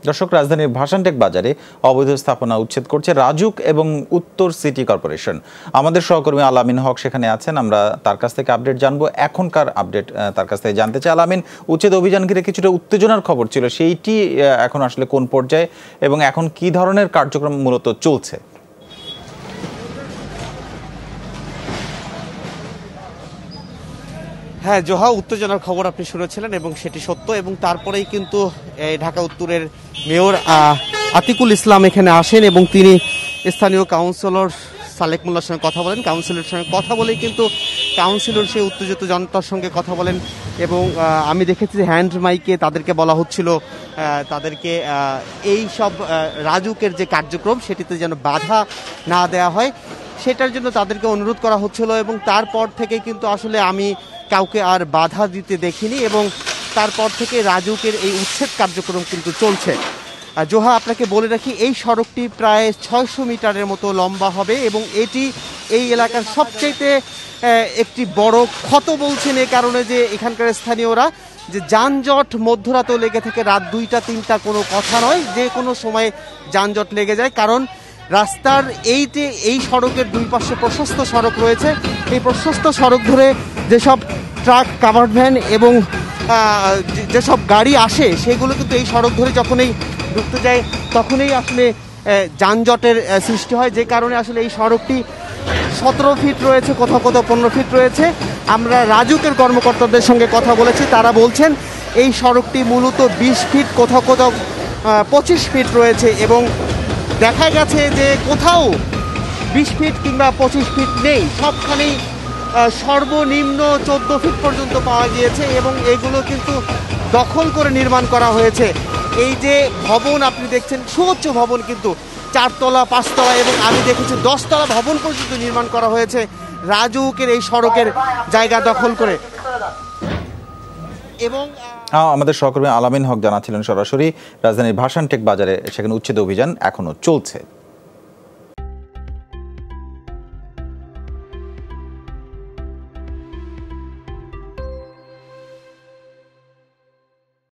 দর্শক, রাজধানীর ভাসানটেক বাজারে অবৈধ স্থাপনা উচ্ছেদ করছে রাজুক এবং উত্তর সিটি কর্পোরেশন। আমাদের সহকর্মী আলামিন হক সেখানে আছেন, আমরা তার কাছ থেকে আপডেট জানবো। এখনকার আপডেট তার কাছ থেকে জানতে চাই। আলামিন, উচ্ছেদ অভিযান ঘিরে কিছুটা উত্তেজনার খবর ছিল, সেইটি এখন আসলে কোন পর্যায়ে এবং এখন কি ধরনের কার্যক্রম মূলত চলছে? হ্যাঁ জোহা, উত্তেজনার খবর আপনি শুনেছিলেন এবং সেটি সত্য। এবং তারপরেই কিন্তু ঢাকা উত্তরের মেয়র আতিকুল ইসলাম এখানে আসেন এবং তিনি স্থানীয় কাউন্সিলর সালেক মোল্লার সঙ্গে কথা বলেন। কাউন্সিলরের সঙ্গে কথা বলেই কিন্তু কাউন্সিলর সেই উত্তেজিত জনতার সঙ্গে কথা বলেন এবং আমি দেখেছি যে হ্যান্ড মাইকে তাদেরকে বলা হচ্ছিল তাদেরকে এই সব রাজুকের যে কার্যক্রম সেটিতে যেন বাধা না দেওয়া হয়, সেটার জন্য তাদেরকে অনুরোধ করা হচ্ছিল। এবং তারপর থেকে কিন্তু আসলে আমি কাউকে আর বাধা দিতে দেখিনি এবং তারপর থেকে রাজুকের এই উচ্ছেদ কার্যক্রম কিন্তু চলছে। জোহা, আপনাকে বলে রাখি, এই সড়কটি প্রায় 600 মিটারের মতো লম্বা হবে এবং এটি এই এলাকার সবচাইতে একটি বড় ক্ষত বলছেন এই কারণে যে এখানকার স্থানীয়রা যে যানজট মধ্যরাতেও লেগে থাকে, রাত 2টা 3টা কোনো কথা নয়, যে কোনো সময় যানজট লেগে যায়। কারণ রাস্তার এই সড়কের দুই পাশে প্রশস্ত সড়ক রয়েছে। এই প্রশস্ত সড়ক ধরে যেসব ট্রাক, কাভার্ড ভ্যান এবং যেসব গাড়ি আসে সেগুলো কিন্তু এই সড়ক ধরে যখনই ঢুকতে যায় তখনই আসলে যানজটের সৃষ্টি হয়, যে কারণে আসলে এই সড়কটি 17 ফিট রয়েছে, কোথাও কোথাও 15 ফিট রয়েছে। আমরা রাজুকের কর্মকর্তাদের সঙ্গে কথা বলেছি, তারা বলছেন এই সড়কটি মূলত 20 ফিট, কোথাও কোথাও 25 ফিট রয়েছে এবং দেখা গেছে যে কোথাও 20 ফিট কিংবা 25 ফিট নেই, সবখানেই সর্বনিম্ন 14 ফিট পর্যন্ত পাওয়া গিয়েছে এবং এগুলো কিন্তু দখল করে নির্মাণ করা হয়েছে। এই যে ভবন আপনি দেখছেন, সুউচ্চ ভবন, কিন্তু 4 তলা 5 তলা এবং আমি দেখেছি 10 তলা ভবন পর্যন্ত নির্মাণ করা হয়েছে রাজুকের এই সড়কের জায়গা দখল করে। এবং আমাদের সহকর্মী আলামিন হক জানাচ্ছিলেন সরাসরি রাজধানীর ভাসানটেক বাজারে, সেখানে উচ্ছেদ অভিযান এখনো চলছে।